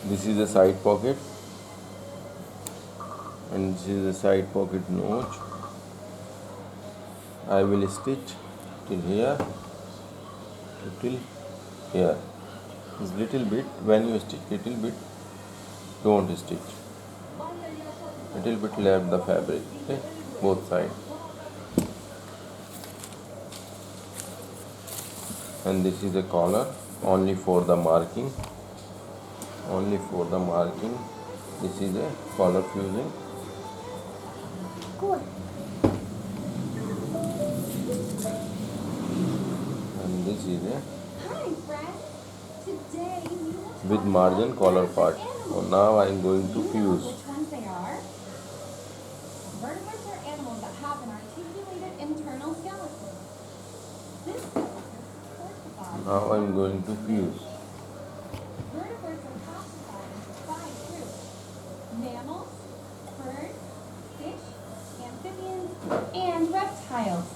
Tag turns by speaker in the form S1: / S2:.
S1: This is the side pocket, and this is the side pocket notch. I will stitch till here, till here. This little bit, when you stitch little bit, don't stitch. Little bit left the fabric, okay, both sides. And this is the collar, only for the marking. Only for the marking. This is a collar fusing. And this is a with margin collar part. So now I am going to fuse.
S2: Vertebrates are animals that have an articulated internal skeleton. This skeleton supports the body.
S1: Now I am going to fuse.
S2: Vertebrates are classified into 5 groups: mammals, birds, fish, amphibians, and reptiles.